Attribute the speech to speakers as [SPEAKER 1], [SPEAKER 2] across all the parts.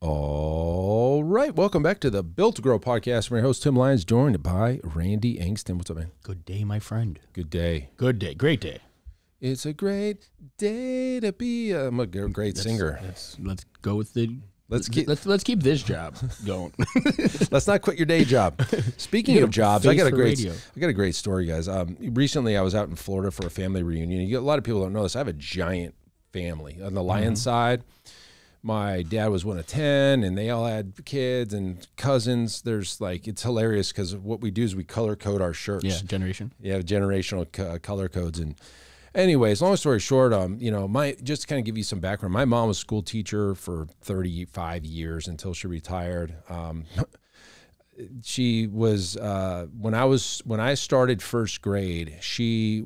[SPEAKER 1] All right, welcome back to the Built to Grow podcast. I'm your host, Tim Lyons, joined by Randy Angston. What's up, man?
[SPEAKER 2] Good day, my friend.
[SPEAKER 1] Good day.
[SPEAKER 2] Good day. Great day.
[SPEAKER 1] It's a great day to be I'm a great singer.
[SPEAKER 2] Let's go with the.
[SPEAKER 1] Let's
[SPEAKER 2] keep this job going.
[SPEAKER 1] Let's not quit your day job. Speaking of jobs, I got a great story, guys. Recently, I was out in Florida for a family reunion. A lot of people don't know this. I have a giant family on the Lions side. My dad was one of 10, and they all had kids and cousins. There's it's hilarious because what we do is we color code our shirts.
[SPEAKER 2] Yeah, generation.
[SPEAKER 1] Yeah, generational color codes. And anyways, long story short, just to kind of give you some background, my mom was a school teacher for 35 years until she retired. She was when I started first grade, she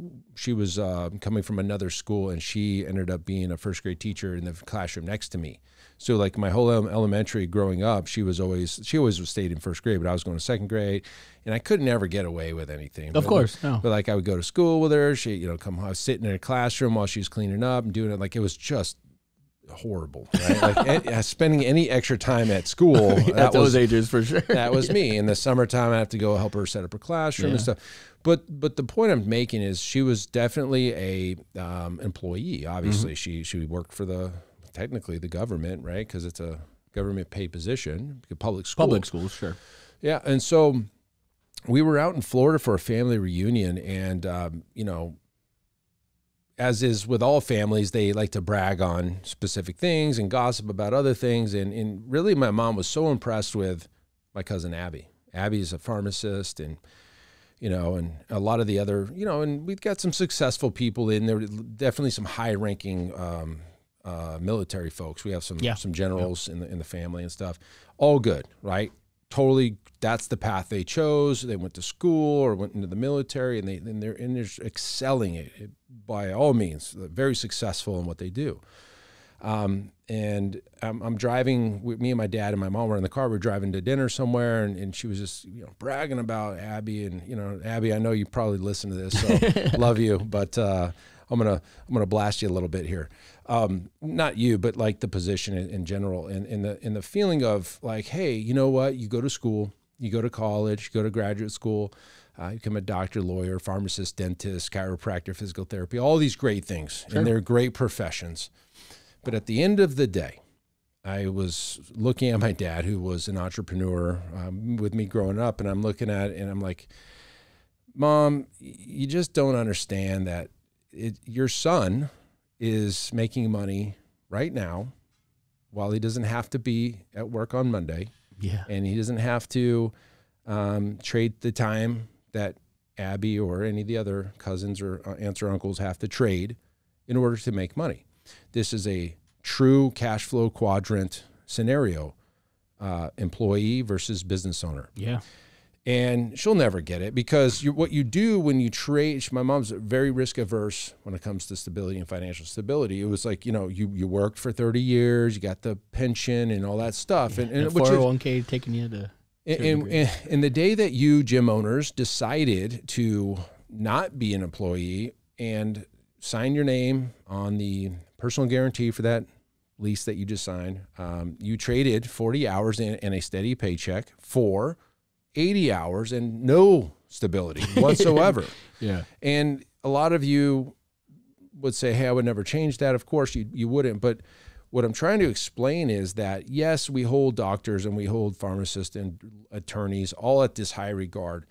[SPEAKER 1] was coming from another school, and she ended up being a first grade teacher in the classroom next to me. So like my whole elementary growing up, she always stayed in first grade, but I was going to second grade, and I could never get away with anything.
[SPEAKER 2] Of course, no.
[SPEAKER 1] But like I would go to school with her. She I was sitting in a classroom while she was cleaning up and doing it. Like it was just horrible, right? Like spending any extra time at school
[SPEAKER 2] at those ages for sure.
[SPEAKER 1] That was me. In the summertime, I have to go help her set up her classroom and stuff. But the point I'm making is she was definitely a employee. Obviously, she worked for technically the government, right? Because it's a government paid position, public school.
[SPEAKER 2] Public schools, sure.
[SPEAKER 1] Yeah, and so we were out in Florida for a family reunion, and as is with all families, they like to brag on specific things and gossip about other things. And really, my mom was so impressed with my cousin Abby. Abby's a pharmacist, and and a lot of the other, and we've got some successful people in there. Definitely some high-ranking military folks. We have some generals in the family and stuff. All good, right? Totally, that's the path they chose. They went to school or went into the military, and they're excelling it by all means. Very successful in what they do. And I'm driving with me and my dad and my mom were in the car. We're driving to dinner somewhere, and she was just bragging about Abby, and Abby, I know you probably listen to this, so love you, but I'm gonna blast you a little bit here. Not you, but like the position in general, and in the feeling of like, hey, you know what? You go to school, you go to college, you go to graduate school, you become a doctor, lawyer, pharmacist, dentist, chiropractor, physical therapy, all these great things, and they're great professions. But at the end of the day, I was looking at my dad, who was an entrepreneur with me growing up, and I'm looking at it, and I'm like, Mom, you just don't understand that your son is making money right now while he doesn't have to be at work on Monday.
[SPEAKER 2] Yeah. And
[SPEAKER 1] he doesn't have to trade the time that Abby or any of the other cousins or aunts or uncles have to trade in order to make money. This is a true cash flow quadrant scenario, employee versus business owner.
[SPEAKER 2] Yeah.
[SPEAKER 1] And she'll never get it because what you do when you trade, my mom's very risk averse when it comes to stability and financial stability. It was like, you worked for 30 years, you got the pension and all that stuff.
[SPEAKER 2] Yeah, and 401k taking you to
[SPEAKER 1] and the day that you, gym owners, decided to not be an employee and sign your name on the personal guarantee for that lease that you just signed, you traded 40 hours and a steady paycheck for 80 hours and no stability whatsoever.
[SPEAKER 2] Yeah.
[SPEAKER 1] And a lot of you would say, hey, I would never change that. Of course you wouldn't. But what I'm trying to explain is that, yes, we hold doctors and we hold pharmacists and attorneys all at this high regard.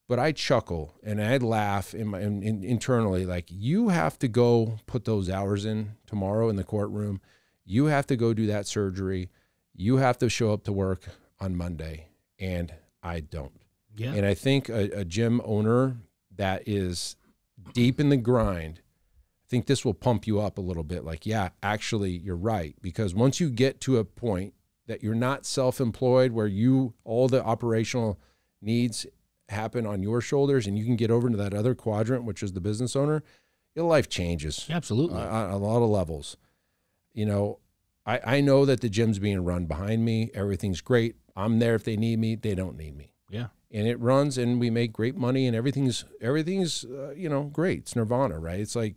[SPEAKER 1] But I chuckle and I'd laugh internally, like, you have to go put those hours in tomorrow in the courtroom. You have to go do that surgery. You have to show up to work on Monday. And I don't.
[SPEAKER 2] Yeah.
[SPEAKER 1] And I think a gym owner that is deep in the grind, I think this will pump you up a little bit. Like, yeah, actually, you're right. Because once you get to a point that you're not self-employed, where all the operational needs happen on your shoulders, and you can get over into that other quadrant, which is the business owner, your life changes.
[SPEAKER 2] Absolutely.
[SPEAKER 1] On a lot of levels. I know that the gym's being run behind me. Everything's great. I'm there if they need me. They don't need me.
[SPEAKER 2] Yeah.
[SPEAKER 1] And it runs, and we make great money, and everything's great. It's nirvana, right? It's like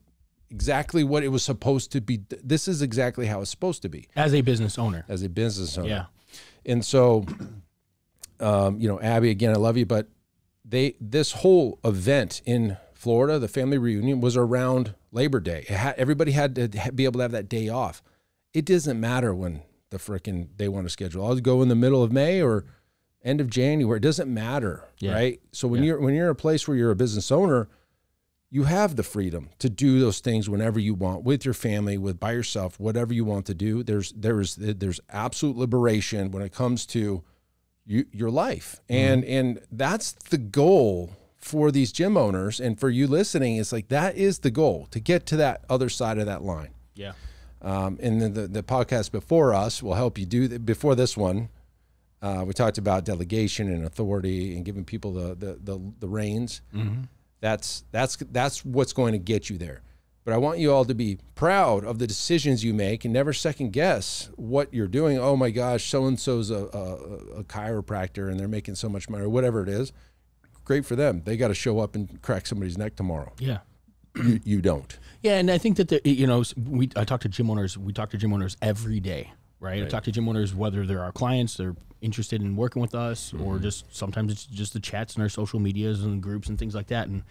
[SPEAKER 1] exactly what it was supposed to be. This is exactly how it's supposed to be.
[SPEAKER 2] As a business owner.
[SPEAKER 1] As a business owner.
[SPEAKER 2] Yeah.
[SPEAKER 1] And so, you know, Abby, again, I love you, but this whole event in Florida, the family reunion, was around Labor Day. Everybody had to be able to have that day off. It doesn't matter when the frickin' they want to schedule. I'll go in the middle of May or end of January. It doesn't matter, right? So when you're in a place where you're a business owner, you have the freedom to do those things whenever you want, with your family, by yourself, whatever you want to do. There's absolute liberation when it comes to your life, and that's the goal for these gym owners, and for you listening. It's like that is the goal, to get to that other side of that line.
[SPEAKER 2] Yeah.
[SPEAKER 1] And then the podcast before us will help you do that. Before this one, we talked about delegation and authority and giving people the reins.
[SPEAKER 2] Mm-hmm.
[SPEAKER 1] That's what's going to get you there. But I want you all to be proud of the decisions you make and never second guess what you're doing. Oh my gosh, so-and-so's a chiropractor and they're making so much money, or whatever it is. Great for them. They got to show up and crack somebody's neck tomorrow.
[SPEAKER 2] Yeah.
[SPEAKER 1] You don't.
[SPEAKER 2] Yeah, and I think that I talk to gym owners. We talk to gym owners every day, right? I talk to gym owners whether they're our clients, they're interested in working with us, or just sometimes it's just the chats in our social medias and groups and things like that. And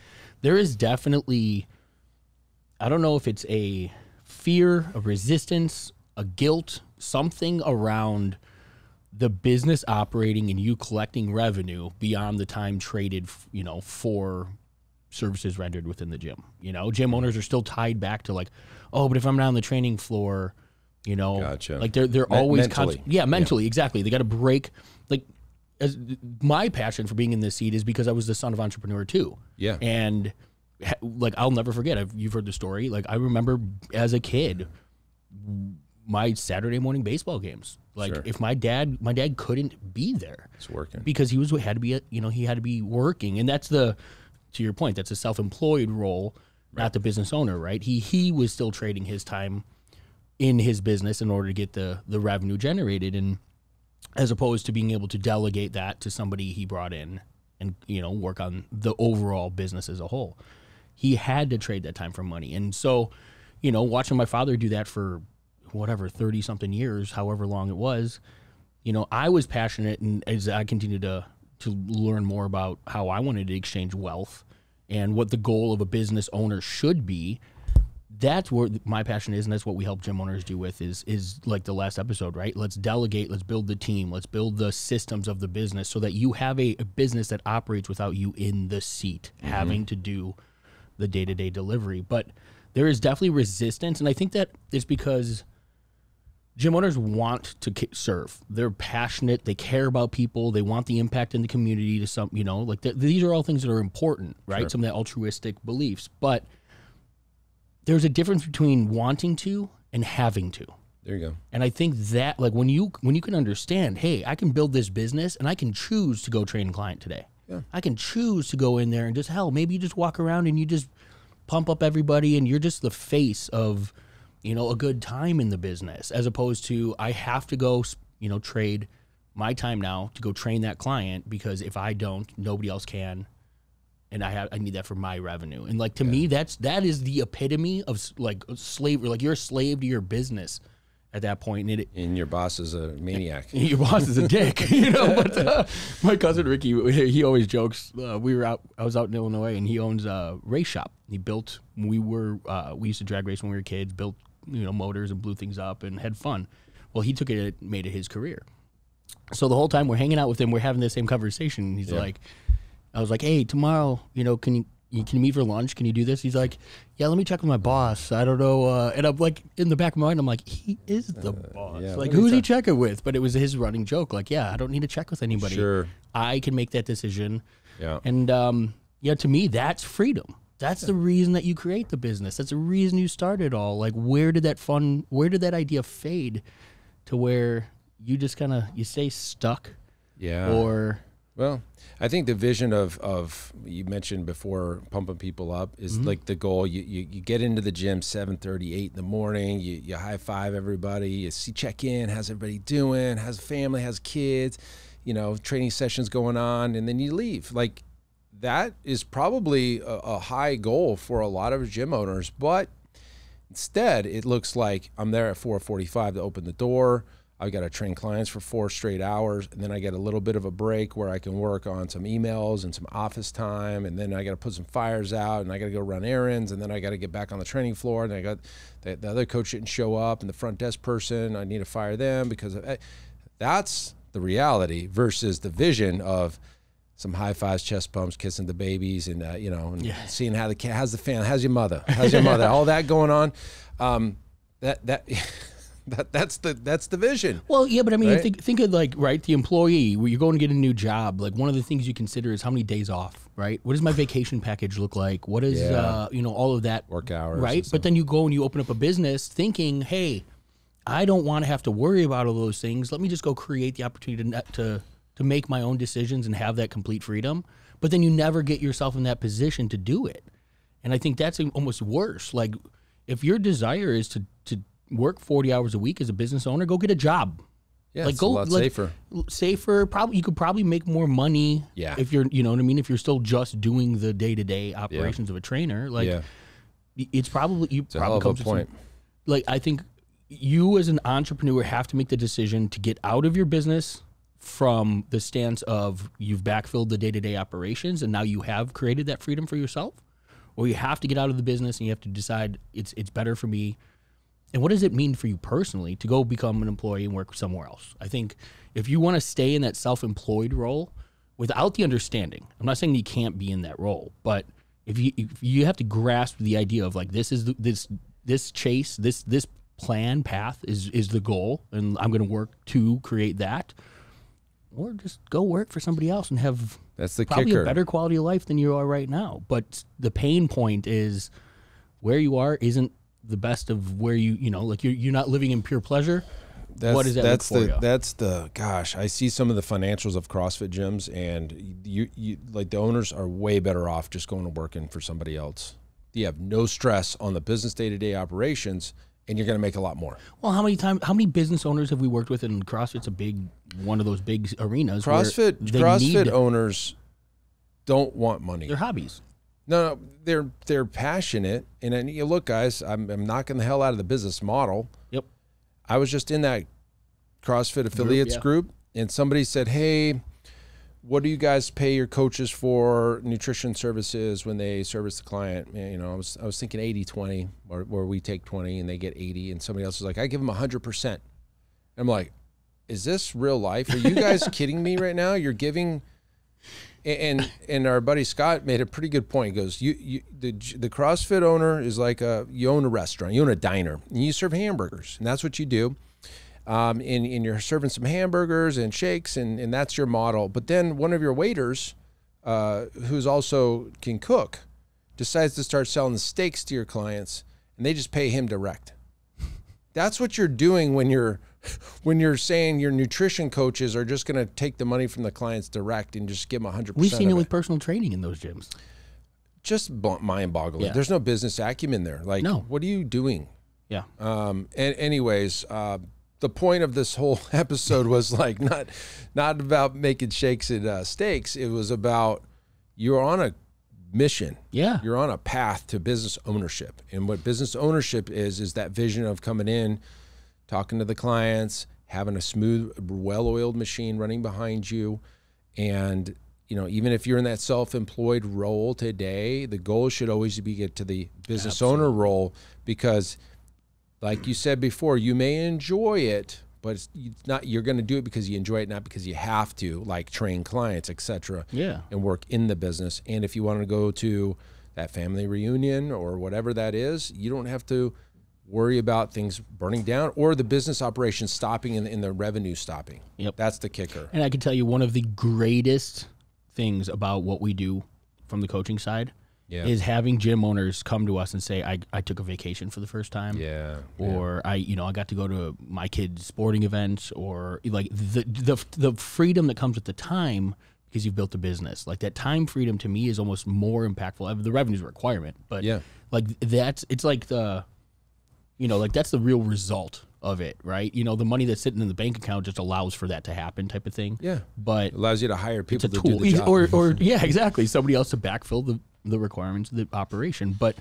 [SPEAKER 2] there is definitely, I don't know if it's a fear, a resistance, a guilt, something around the business operating and you collecting revenue beyond the time traded, for services rendered within the gym. Gym owners are still tied back to like, oh, but if I'm not on the training floor,
[SPEAKER 1] Gotcha.
[SPEAKER 2] like they're always
[SPEAKER 1] mentally.
[SPEAKER 2] Mentally, exactly. They got to break. Like, as my passion for being in this seat is because I was the son of entrepreneur too.
[SPEAKER 1] Yeah.
[SPEAKER 2] And like, I'll never forget. You've heard the story. Like, I remember as a kid, my Saturday morning baseball games. Like, if my dad couldn't be there,
[SPEAKER 1] it's working
[SPEAKER 2] because he had to be working, and that's to your point, that's a self-employed role, not the business owner, right? He was still trading his time in his business in order to get the revenue generated, and as opposed to being able to delegate that to somebody he brought in and work on the overall business as a whole. He had to trade that time for money. And so, watching my father do that for 30 something years, however long it was, I was passionate, and as I continued to learn more about how I wanted to exchange wealth and what the goal of a business owner should be, that's where my passion is, and that's what we help gym owners do with is like the last episode, right? Let's delegate, let's build the team, let's build the systems of the business so that you have a business that operates without you in the seat, having to do the day-to-day delivery. But there is definitely resistance, and I think that it's because gym owners want to serve. They're passionate. They care about people. They want the impact in the community to some, these are all things that are important, right?
[SPEAKER 1] Sure.
[SPEAKER 2] Some of the altruistic beliefs. But there's a difference between wanting to and having to.
[SPEAKER 1] There you go.
[SPEAKER 2] And I think that, like, when you can understand, hey, I can build this business and I can choose to go train a client today.
[SPEAKER 1] Yeah.
[SPEAKER 2] I can choose to go in there and just, maybe you just walk around and you just pump up everybody and you're just the face of, a good time in the business, as opposed to I have to go, trade my time now to go train that client, because if I don't, nobody else can. And I need that for my revenue. And like, to me, that is the epitome of like slavery. Like, you're a slave to your business at that point.
[SPEAKER 1] And your boss is a maniac.
[SPEAKER 2] Your boss is a dick, But my cousin Ricky, he always jokes. I was out in Illinois, and he owns a race shop. He built. We used to drag race when we were kids. Built motors and blew things up and had fun. Well, he took it, made it his career. So the whole time we're hanging out with him, we're having the same conversation. And he's like, I was like, hey, tomorrow, can you meet for lunch? Can you do this? He's like, yeah, let me check with my boss. I don't know. And I'm like, in the back of my mind, I'm like, he is the boss. Yeah, like, who's he checking with? But it was his running joke. Like, yeah, I don't need to check with anybody.
[SPEAKER 1] Sure.
[SPEAKER 2] I can make that decision.
[SPEAKER 1] Yeah.
[SPEAKER 2] And to me, that's freedom. That's the reason that you create the business. That's the reason you started all. Like, where did that idea fade to where you just you stay stuck?
[SPEAKER 1] Yeah.
[SPEAKER 2] Or,
[SPEAKER 1] well, I think the vision of you mentioned before, pumping people up is like the goal. You get into the gym 7:30, 8 in the morning. You high five everybody. You check in. How's everybody doing? How's the family? How's kids? Training sessions going on, and then you leave. Like, that is probably a high goal for a lot of gym owners, but Instead, it looks like I'm there at 4:45 to open the door. I've got to train clients for 4 straight hours, and then I get a little bit of a break where I can work on some emails and some office time, and then I got to put some fires out, and I got to go run errands, and then I got to get back on the training floor, and I got the other coach didn't show up, and the front desk person, I need to fire them because of, that's the reality versus the vision of some high fives, chest bumps, kissing the babies, and and seeing how the cat, how's the fan, how's your mother, all that going on. That's the vision.
[SPEAKER 2] Well, yeah, but I mean,
[SPEAKER 1] right?
[SPEAKER 2] think of like, right, the employee where you're going to get a new job. Like one of the things you consider is how many days off, right? What does my vacation package look like? What is, all of that.
[SPEAKER 1] Work hours.
[SPEAKER 2] Right. But then you go and you open up a business thinking, hey, I don't want to have to worry about all those things. Let me just go create the opportunity to make my own decisions and have that complete freedom. But then you never get yourself in that position to do it. And I think that's almost worse. Like if your desire is to work 40 hours a week as a business owner, go get a job.
[SPEAKER 1] Yeah, like, it's a lot safer.
[SPEAKER 2] Safer. Probably you could probably make more money.
[SPEAKER 1] Yeah.
[SPEAKER 2] If you're, you know what I mean. If you're still just doing the day-to-day operations of a trainer, like it's probably
[SPEAKER 1] it's a hell of a point.
[SPEAKER 2] Like I think you as an entrepreneur have to make the decision to get out of your business from the stance of you've backfilled the day-to-day operations and now you have created that freedom for yourself, or you have to get out of the business and you have to decide it's better for me. And what does it mean for you personally to go become an employee and work somewhere else? I think if you want to stay in that self-employed role without the understanding, I'm not saying that you can't be in that role, but if you have to grasp the idea of like this is this plan path is the goal, and I'm going to work to create that, or just go work for somebody else and have probably
[SPEAKER 1] kicker.
[SPEAKER 2] A better quality of life than you are right now. But the pain point is where you are isn't the best of where like you're not living in pure pleasure. What does that look for you?
[SPEAKER 1] That's the gosh. I see some of the financials of CrossFit gyms, and you like the owners are way better off just going to working for somebody else. You have no stress on the business day-to-day operations, and you're going to make a lot more.
[SPEAKER 2] Well, how many business owners have we worked with? And CrossFit's one of those big arenas.
[SPEAKER 1] CrossFit owners don't want money.
[SPEAKER 2] They're hobbies.
[SPEAKER 1] No, they're passionate, and you look, guys. I'm knocking the hell out of the business model.
[SPEAKER 2] Yep.
[SPEAKER 1] I was just in that CrossFit affiliates group, and somebody said, "Hey, what do you guys pay your coaches for nutrition services when they service the client?" I was thinking 80-20, where we take 20 and they get 80, and somebody else was like, "I give them 100%." I'm like, "Is this real life? Are you guys kidding me right now? You're giving." And our buddy Scott made a pretty good point. He goes, the CrossFit owner is like you own a restaurant, you own a diner, and you serve hamburgers, and that's what you do. And you're serving some hamburgers and shakes, and that's your model. But then one of your waiters, who's also can cook, decides to start selling the steaks to your clients, and they just pay him direct. That's what you're doing when you're saying your nutrition coaches are just going to take the money from the clients direct and just give them 100%.
[SPEAKER 2] We've seen it with personal training in those gyms.
[SPEAKER 1] Just mind-boggling. Yeah. There's no business acumen there. Like, no. What are you doing?
[SPEAKER 2] Yeah.
[SPEAKER 1] And anyways, the point of this whole episode was like not about making shakes and steaks. It was about you're on a mission.
[SPEAKER 2] Yeah.
[SPEAKER 1] You're on a path to business ownership. And what business ownership is that vision of coming in, talking to the clients, having a smooth, well-oiled machine running behind you. And, even if you're in that self-employed role today, the goal should always be get to the business owner role, because like you said before, you may enjoy it, but it's not, you're going to do it because you enjoy it, not because you have to, like train clients, etc.
[SPEAKER 2] Yeah.
[SPEAKER 1] And work in the business. And if you want to go to that family reunion or whatever that is, you don't have to worry about things burning down or the business operation stopping and the revenue stopping.
[SPEAKER 2] Yep.
[SPEAKER 1] That's the kicker.
[SPEAKER 2] And I can tell you one of the greatest things about what we do from the coaching side is having gym owners come to us and say, I took a vacation for the first time.
[SPEAKER 1] Yeah.
[SPEAKER 2] Or I got to go to my kids' sporting events, or like the freedom that comes with the time because you've built a business. Like that time freedom to me is almost more impactful. The revenue's a requirement, but like it's like that's the real result of it, right? The money that's sitting in the bank account just allows for that to happen, type of thing.
[SPEAKER 1] Yeah.
[SPEAKER 2] But
[SPEAKER 1] it allows you to hire people to
[SPEAKER 2] tool.
[SPEAKER 1] do the job.
[SPEAKER 2] Or yeah, exactly. Somebody else to backfill the requirements of the operation. But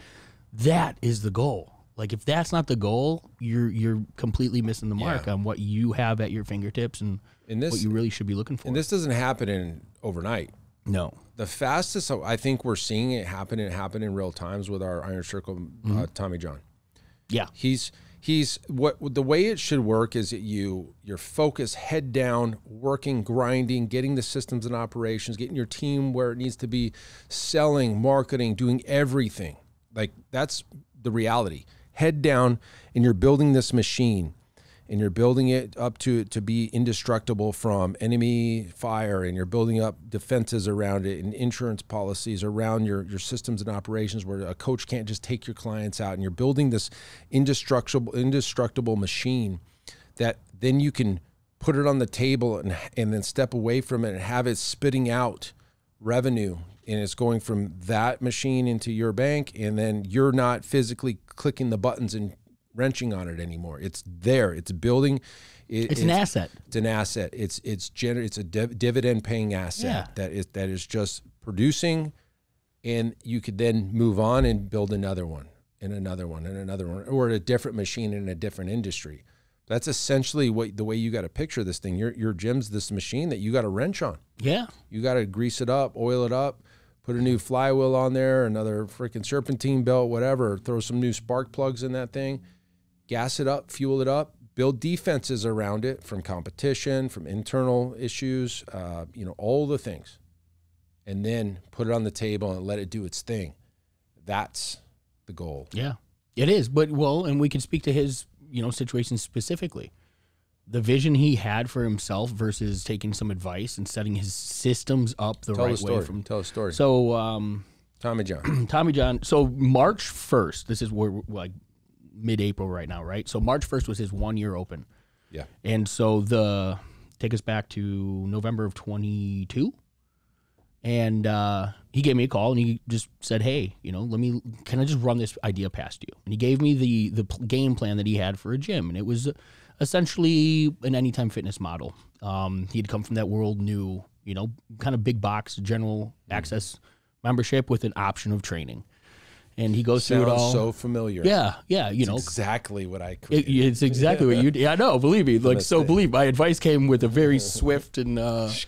[SPEAKER 2] that is the goal. Like if that's not the goal, you're completely missing the mark on what you have at your fingertips and what you really should be looking for.
[SPEAKER 1] And this doesn't happen in overnight.
[SPEAKER 2] No.
[SPEAKER 1] The fastest I think we're seeing it happen in real times with our Iron Circle Tommy John.
[SPEAKER 2] Yeah.
[SPEAKER 1] He's the way it should work is that you're focused, head down, working, grinding, getting the systems and operations, getting your team where it needs to be, selling, marketing, doing everything. Like that's the reality. Head down, and you're building this machine, and you're building it up to be indestructible from enemy fire, and you're building up defenses around it and insurance policies around your systems and operations where a coach can't just take your clients out, and you're building this indestructible machine that then you can put it on the table and then step away from it and have it spitting out revenue. And it's going from that machine into your bank, and then you're not physically clicking the buttons and wrenching on it anymore. It's there. It's building.
[SPEAKER 2] It's an asset.
[SPEAKER 1] It's an asset. It's a dividend paying asset that is just producing, and you could then move on and build another one and another one and another one, or a different machine in a different industry. That's essentially the way you got to picture this thing. Your gym's this machine that you got to wrench on.
[SPEAKER 2] Yeah.
[SPEAKER 1] You got to grease it up, oil it up, put a new flywheel on there, another freaking serpentine belt, whatever. Throw some new spark plugs in that thing, gas it up, fuel it up, build defenses around it from competition, from internal issues, all the things. And then put it on the table and let it do its thing. That's the goal.
[SPEAKER 2] Yeah, it is. But, and we can speak to his, situation specifically. The vision he had for himself versus taking some advice and setting his systems up the right way.
[SPEAKER 1] Tell a story.
[SPEAKER 2] So,
[SPEAKER 1] Tommy John.
[SPEAKER 2] Tommy John. So March 1st, this is where like mid-April right now, right? So March 1st was his 1 year open.
[SPEAKER 1] Yeah.
[SPEAKER 2] And so take us back to November of 22. And he gave me a call and he just said, hey, can I just run this idea past you? And he gave me the game plan that he had for a gym. And it was essentially an Anytime Fitness model. He'd come from that world, knew, kind of big box, general access membership with an option of training. And he goes through it all.
[SPEAKER 1] So familiar.
[SPEAKER 2] Yeah.
[SPEAKER 1] It's exactly what I created.
[SPEAKER 2] It's exactly what you did. Yeah, I know, believe me. My advice came with a very swift and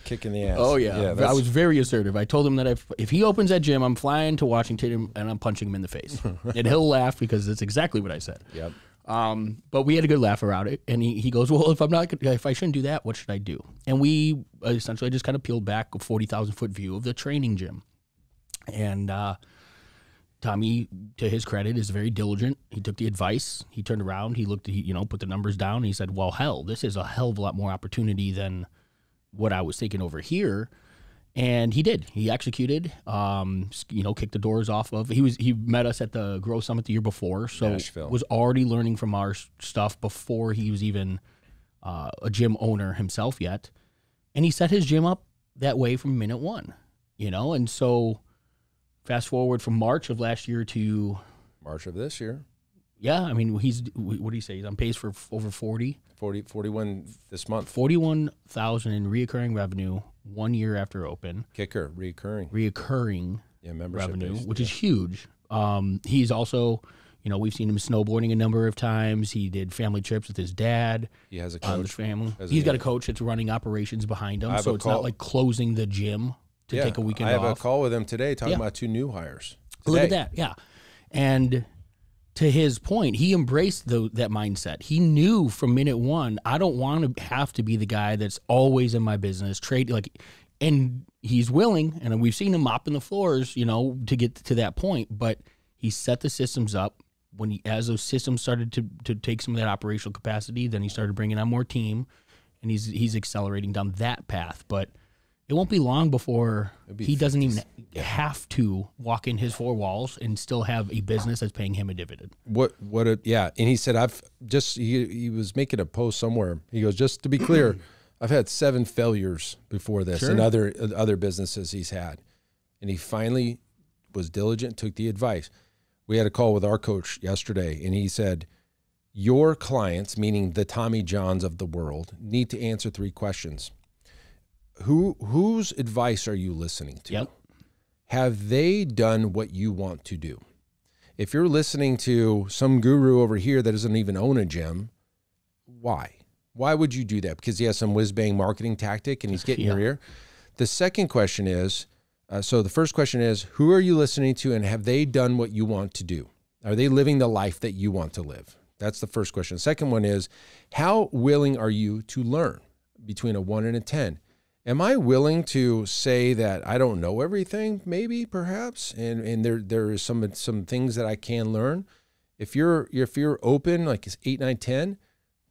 [SPEAKER 1] kick in the ass.
[SPEAKER 2] Oh yeah, I was very assertive. I told him that if he opens that gym, I'm flying to Washington and I'm punching him in the face. And he'll laugh because that's exactly what I said.
[SPEAKER 1] Yep.
[SPEAKER 2] But we had a good laugh around it. And he goes, well, if I shouldn't do that, what should I do? And we essentially just kind of peeled back a 40,000 foot view of the training gym. And Tommy, to his credit, is very diligent. He took the advice. He turned around. He looked, put the numbers down. And he said, well, hell, this is a hell of a lot more opportunity than what I was thinking over here. And he did. He executed, kicked the doors off of. He met us at the Grow Summit the year before. So
[SPEAKER 1] Nashville.
[SPEAKER 2] Was already learning from our stuff before he was even a gym owner himself yet. And he set his gym up that way from minute one, and so fast forward from March of last year to
[SPEAKER 1] March of this year.
[SPEAKER 2] Yeah, I mean, what do you say? He's on pace for over
[SPEAKER 1] 41 this month.
[SPEAKER 2] 41,000 in reoccurring revenue 1 year after open.
[SPEAKER 1] Kicker, reoccurring
[SPEAKER 2] membership revenue,
[SPEAKER 1] based,
[SPEAKER 2] which is huge. He's also, we've seen him snowboarding a number of times. He did family trips with his dad.
[SPEAKER 1] He has a coach.
[SPEAKER 2] His family. He's got a coach that's running operations behind him, so it's not like closing the gym to take a weekend off.
[SPEAKER 1] I have a call with him today talking about 2 new hires. Today.
[SPEAKER 2] Look at that, yeah. And to his point, he embraced that mindset. He knew from minute one, I don't want to have to be the guy that's always in my business, and he's willing, and we've seen him mopping the floors, to get to that point, but he set the systems up. As those systems started to take some of that operational capacity, then he started bringing on more team, and he's accelerating down that path. But it won't be long before he doesn't even have to walk in his 4 walls and still have a business that's paying him a dividend.
[SPEAKER 1] And he said, he was making a post somewhere. He goes, just to be clear, I've had 7 failures before this and other businesses he's had. And he finally was diligent, took the advice. We had a call with our coach yesterday, and he said, your clients, meaning the Tommy Johns of the world, need to answer 3 questions. Whose advice are you listening to?
[SPEAKER 2] Yep.
[SPEAKER 1] Have they done what you want to do? If you're listening to some guru over here that doesn't even own a gym, why? Why would you do that? Because he has some whiz-bang marketing tactic and he's getting your ear? The second question is, so the first question is, who are you listening to and have they done what you want to do? Are they living the life that you want to live? That's the first question. The second one is, how willing are you to learn between a 1 and a 10? Am I willing to say that I don't know everything, maybe, perhaps, and there is some things that I can learn? If you're open, like it's 8, 9, 10,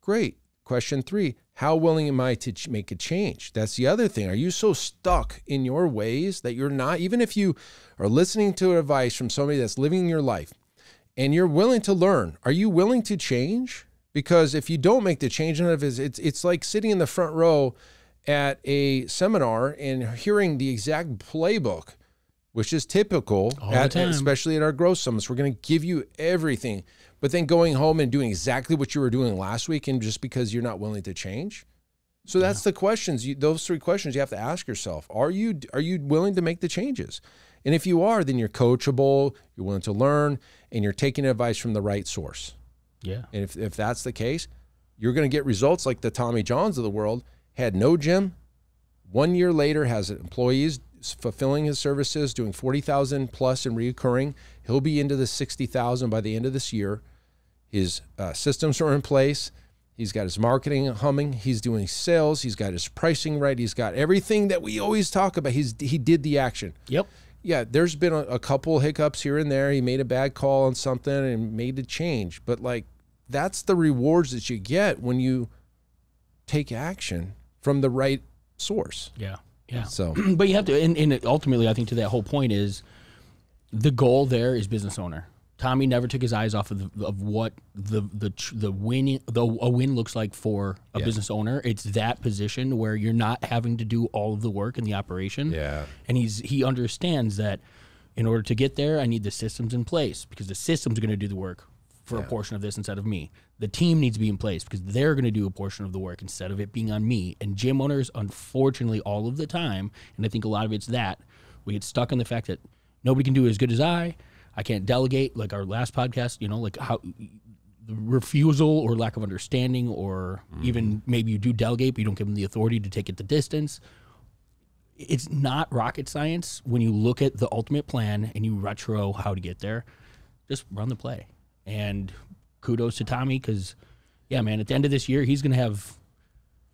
[SPEAKER 1] great. Question 3, how willing am I to make a change? That's the other thing. Are you so stuck in your ways that you're not, even if you are listening to advice from somebody that's living your life and you're willing to learn, are you willing to change? Because if you don't make the change, it's like sitting in the front row at a seminar and hearing the exact playbook, which is typical, especially at our growth summits. We're going to give you everything, but then going home and doing exactly what you were doing last week, and just because you're not willing to change. So that's the questions. Those 3 questions you have to ask yourself. Are you willing to make the changes? And if you are, then you're coachable, you're willing to learn, and you're taking advice from the right source.
[SPEAKER 2] Yeah.
[SPEAKER 1] And if that's the case, you're going to get results like the Tommy Johns of the world. Had no gym, 1 year later has employees fulfilling his services, doing 40,000 plus in recurring. He'll be into the 60,000 by the end of this year. His systems are in place. He's got his marketing humming. He's doing sales. He's got his pricing right. He's got everything that we always talk about. He did the action.
[SPEAKER 2] Yep.
[SPEAKER 1] Yeah, there's been a couple hiccups here and there. He made a bad call on something and made a change. But like, that's the rewards that you get when you take action from the right source.
[SPEAKER 2] Yeah. Yeah.
[SPEAKER 1] So,
[SPEAKER 2] but you have to, and ultimately, I think to that whole point is the goal there is business owner. Tommy never took his eyes off of what a win looks like for a business owner. It's that position where you're not having to do all of the work in the operation.
[SPEAKER 1] Yeah.
[SPEAKER 2] And he understands that in order to get there, I need the systems in place, because the system's going to do the work for a portion of this instead of me. The team needs to be in place because they're going to do a portion of the work instead of it being on me. And gym owners, unfortunately, all of the time, and I think a lot of it's that, we get stuck on the fact that nobody can do it as good as I can't delegate, like our last podcast, like how the refusal or lack of understanding, or even maybe you do delegate, but you don't give them the authority to take it the distance. It's not rocket science when you look at the ultimate plan and you retro how to get there. Just run the play. And kudos to Tommy, because, yeah, man, at the end of this year, he's going to have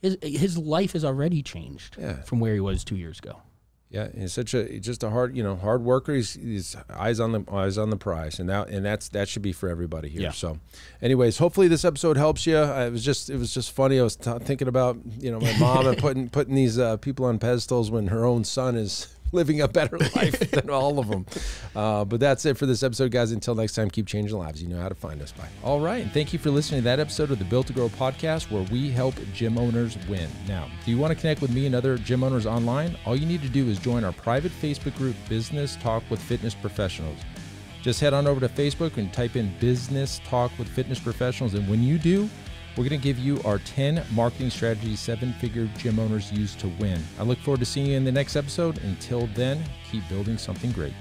[SPEAKER 2] his life has already changed from where he was 2 years ago.
[SPEAKER 1] Yeah, he's just a hard worker. He's eyes on the prize, and that should be for everybody here.
[SPEAKER 2] Yeah.
[SPEAKER 1] So, anyways, hopefully this episode helps you. It was just funny. I was thinking about my mom and putting these people on pedestals when her own son is living a better life than all of them. But that's it for this episode, guys. Until next time, keep changing lives. You know how to find us. Bye. All right. And thank you for listening to that episode of the Built to Grow podcast, where we help gym owners win. Now, do you want to connect with me and other gym owners online? All you need to do is join our private Facebook group, Business Talk with Fitness Professionals. Just head on over to Facebook and type in Business Talk with Fitness Professionals. And when you do, we're going to give you our 10 marketing strategies 7-figure gym owners use to win. I look forward to seeing you in the next episode. Until then, keep building something great.